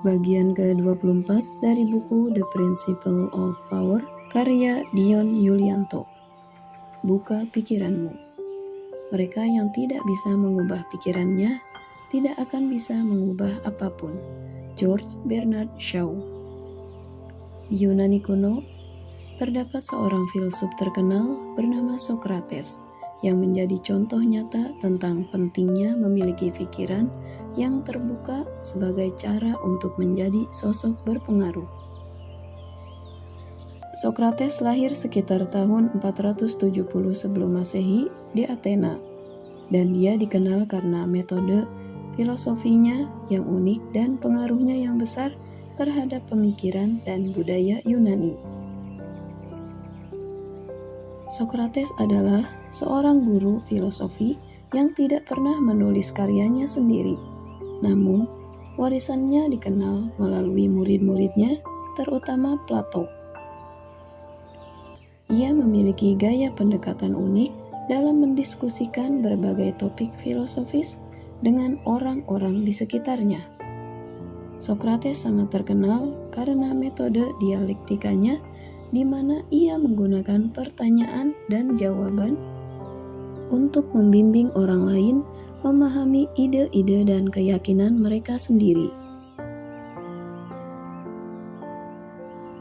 Bagian ke-24 dari buku The Principle of Power, karya Dion Yulianto. Buka pikiranmu. Mereka yang tidak bisa mengubah pikirannya, tidak akan bisa mengubah apapun. George Bernard Shaw. Di Yunani kuno, terdapat seorang filsuf terkenal bernama Socrates, yang menjadi contoh nyata tentang pentingnya memiliki pikiran yang terbuka sebagai cara untuk menjadi sosok berpengaruh. Socrates lahir sekitar tahun 470 sebelum Masehi di Athena, dan dia dikenal karena metode filosofinya yang unik dan pengaruhnya yang besar terhadap pemikiran dan budaya Yunani. Socrates adalah seorang guru filosofi yang tidak pernah menulis karyanya sendiri. Namun, warisannya dikenal melalui murid-muridnya, terutama Plato. Ia memiliki gaya pendekatan unik dalam mendiskusikan berbagai topik filosofis dengan orang-orang di sekitarnya. Socrates sangat terkenal karena metode dialektikanya, di mana ia menggunakan pertanyaan dan jawaban untuk membimbing orang lain memahami ide-ide dan keyakinan mereka sendiri.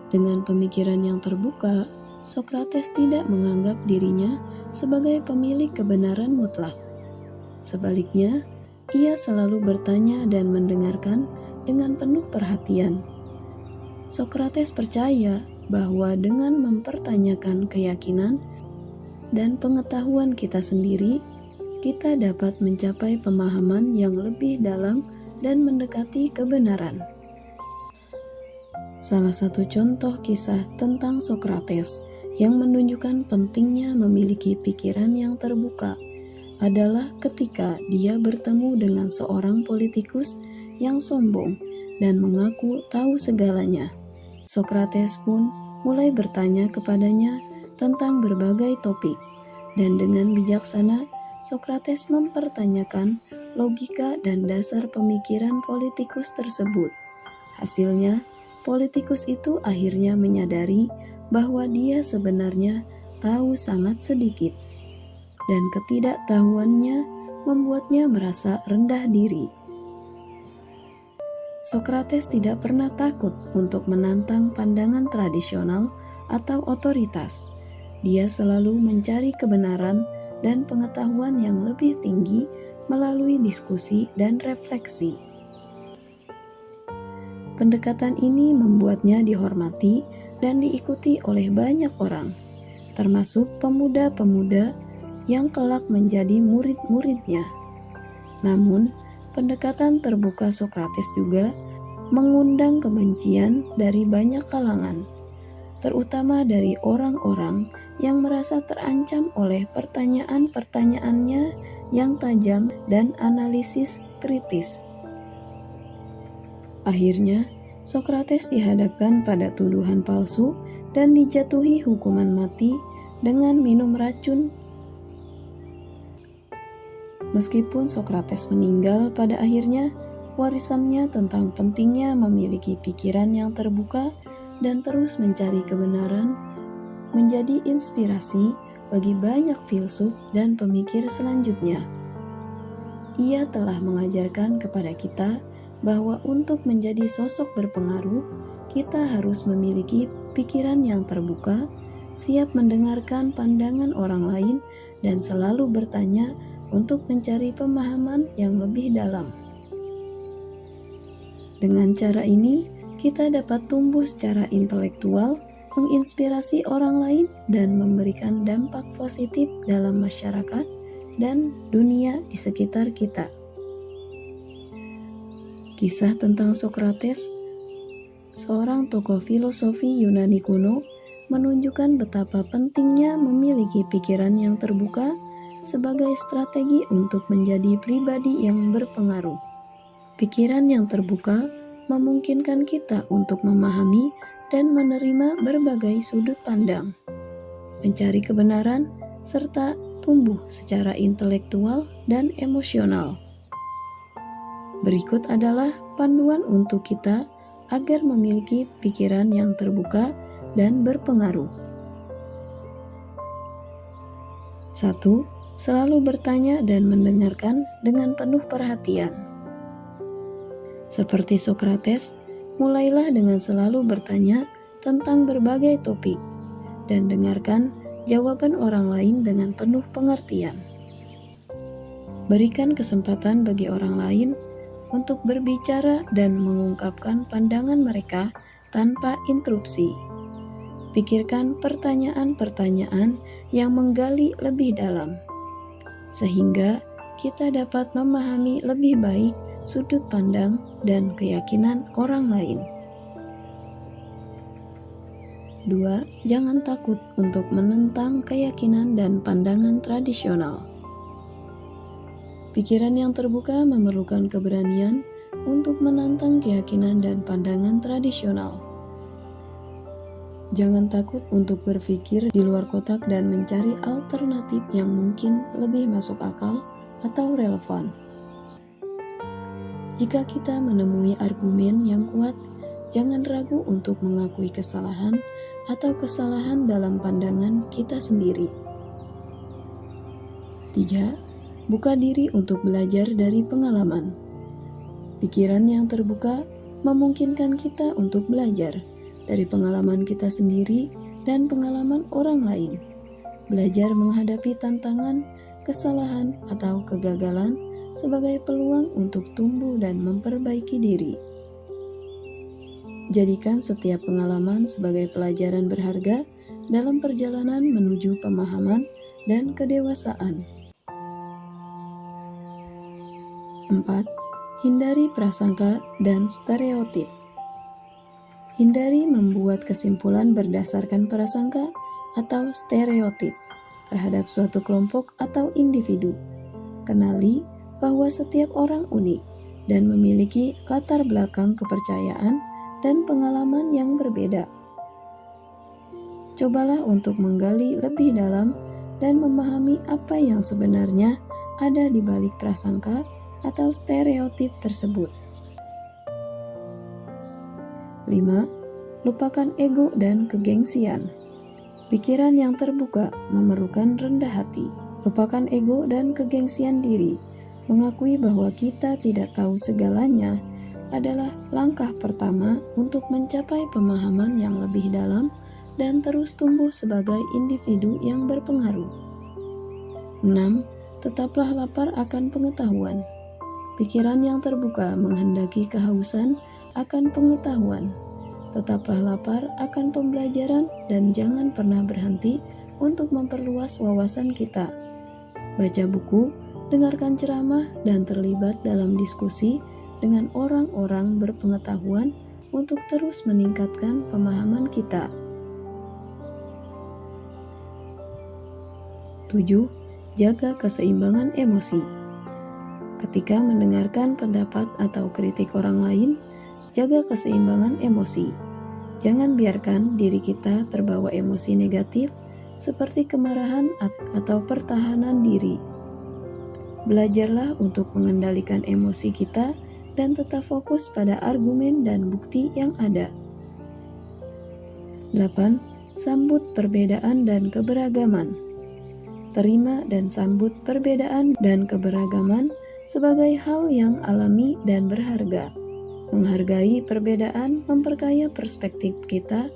Dengan pemikiran yang terbuka, Socrates tidak menganggap dirinya sebagai pemilik kebenaran mutlak. Sebaliknya, ia selalu bertanya dan mendengarkan dengan penuh perhatian. Socrates percaya bahwa dengan mempertanyakan keyakinan dan pengetahuan kita sendiri, kita dapat mencapai pemahaman yang lebih dalam dan mendekati kebenaran. Salah satu contoh kisah tentang Socrates yang menunjukkan pentingnya memiliki pikiran yang terbuka adalah ketika dia bertemu dengan seorang politikus yang sombong dan mengaku tahu segalanya. Socrates pun mulai bertanya kepadanya tentang berbagai topik, dan dengan bijaksana Socrates mempertanyakan logika dan dasar pemikiran politikus tersebut. Hasilnya, politikus itu akhirnya menyadari bahwa dia sebenarnya tahu sangat sedikit, dan ketidaktahuannya membuatnya merasa rendah diri. Socrates tidak pernah takut untuk menantang pandangan tradisional atau otoritas. Dia selalu mencari kebenaran dan pengetahuan yang lebih tinggi melalui diskusi dan refleksi. Pendekatan ini membuatnya dihormati dan diikuti oleh banyak orang, termasuk pemuda-pemuda yang kelak menjadi murid-muridnya. Namun, pendekatan terbuka Socrates juga mengundang kebencian dari banyak kalangan, terutama dari orang-orang yang merasa terancam oleh pertanyaan-pertanyaannya yang tajam dan analisis kritis. Akhirnya, Socrates dihadapkan pada tuduhan palsu dan dijatuhi hukuman mati dengan minum racun. Meskipun Socrates meninggal pada akhirnya, warisannya tentang pentingnya memiliki pikiran yang terbuka dan terus mencari kebenaran menjadi inspirasi bagi banyak filsuf dan pemikir selanjutnya. Ia telah mengajarkan kepada kita bahwa untuk menjadi sosok berpengaruh, kita harus memiliki pikiran yang terbuka, siap mendengarkan pandangan orang lain, dan selalu bertanya untuk mencari pemahaman yang lebih dalam. Dengan cara ini, kita dapat tumbuh secara intelektual, menginspirasi orang lain, dan memberikan dampak positif dalam masyarakat dan dunia di sekitar kita. Kisah tentang Socrates, seorang tokoh filosofi Yunani kuno, menunjukkan betapa pentingnya memiliki pikiran yang terbuka sebagai strategi untuk menjadi pribadi yang berpengaruh. Pikiran yang terbuka memungkinkan kita untuk memahami dan menerima berbagai sudut pandang, mencari kebenaran, serta tumbuh secara intelektual dan emosional. Berikut adalah panduan untuk kita agar memiliki pikiran yang terbuka dan berpengaruh. 1. Selalu bertanya dan mendengarkan dengan penuh perhatian. Seperti Sokrates, mulailah dengan selalu bertanya tentang berbagai topik dan dengarkan jawaban orang lain dengan penuh pengertian. Berikan kesempatan bagi orang lain untuk berbicara dan mengungkapkan pandangan mereka tanpa interupsi. Pikirkan pertanyaan-pertanyaan yang menggali lebih dalam, sehingga kita dapat memahami lebih baik sudut pandang dan keyakinan orang lain. 2. Jangan takut untuk menentang keyakinan dan pandangan tradisional. Pikiran yang terbuka memerlukan keberanian untuk menantang keyakinan dan pandangan tradisional. Jangan takut untuk berpikir di luar kotak dan mencari alternatif yang mungkin lebih masuk akal atau relevan. Jika kita menemui argumen yang kuat, jangan ragu untuk mengakui kesalahan atau kesalahan dalam pandangan kita sendiri. 3. Buka diri untuk belajar dari pengalaman. Pikiran yang terbuka memungkinkan kita untuk belajar dari pengalaman kita sendiri dan pengalaman orang lain. Belajar menghadapi tantangan, kesalahan, atau kegagalan sebagai peluang untuk tumbuh dan memperbaiki diri. Jadikan setiap pengalaman sebagai pelajaran berharga dalam perjalanan menuju pemahaman dan kedewasaan. 4. Hindari prasangka dan stereotip. Hindari membuat kesimpulan berdasarkan prasangka atau stereotip terhadap suatu kelompok atau individu. Kenali bahwa setiap orang unik dan memiliki latar belakang kepercayaan dan pengalaman yang berbeda. Cobalah untuk menggali lebih dalam dan memahami apa yang sebenarnya ada di balik prasangka atau stereotip tersebut. 5. Lupakan ego dan kegengsian. Pikiran yang terbuka memerlukan rendah hati. Lupakan ego dan kegengsian diri. Mengakui bahwa kita tidak tahu segalanya adalah langkah pertama untuk mencapai pemahaman yang lebih dalam dan terus tumbuh sebagai individu yang berpengaruh. 6. Tetaplah lapar akan pengetahuan. Pikiran yang terbuka menghendaki kehausan akan pengetahuan. Tetaplah lapar akan pembelajaran dan jangan pernah berhenti untuk memperluas wawasan kita. Baca buku, dengarkan ceramah, dan terlibat dalam diskusi dengan orang-orang berpengetahuan untuk terus meningkatkan pemahaman kita. 7. Jaga keseimbangan emosi. Ketika mendengarkan pendapat atau kritik orang lain, jaga keseimbangan emosi. Jangan biarkan diri kita terbawa emosi negatif seperti kemarahan atau pertahanan diri. Belajarlah untuk mengendalikan emosi kita dan tetap fokus pada argumen dan bukti yang ada. 8. Sambut perbedaan dan keberagaman. Terima dan sambut perbedaan dan keberagaman sebagai hal yang alami dan berharga. Menghargai perbedaan memperkaya perspektif kita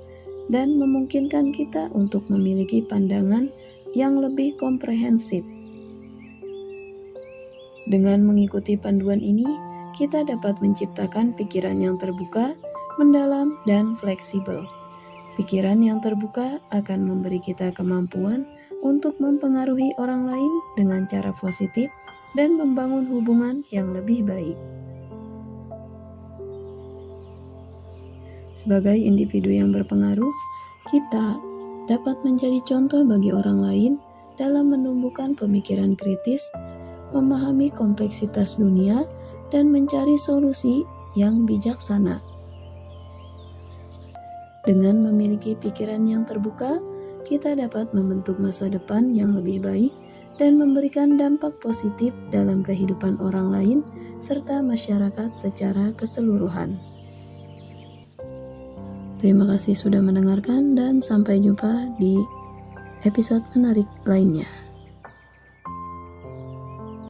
dan memungkinkan kita untuk memiliki pandangan yang lebih komprehensif. Dengan mengikuti panduan ini, kita dapat menciptakan pikiran yang terbuka, mendalam, dan fleksibel. Pikiran yang terbuka akan memberi kita kemampuan untuk mempengaruhi orang lain dengan cara positif dan membangun hubungan yang lebih baik. Sebagai individu yang berpengaruh, kita dapat menjadi contoh bagi orang lain dalam menumbuhkan pemikiran kritis, memahami kompleksitas dunia, dan mencari solusi yang bijaksana. Dengan memiliki pikiran yang terbuka, kita dapat membentuk masa depan yang lebih baik dan memberikan dampak positif dalam kehidupan orang lain serta masyarakat secara keseluruhan. Terima kasih sudah mendengarkan dan sampai jumpa di episode menarik lainnya.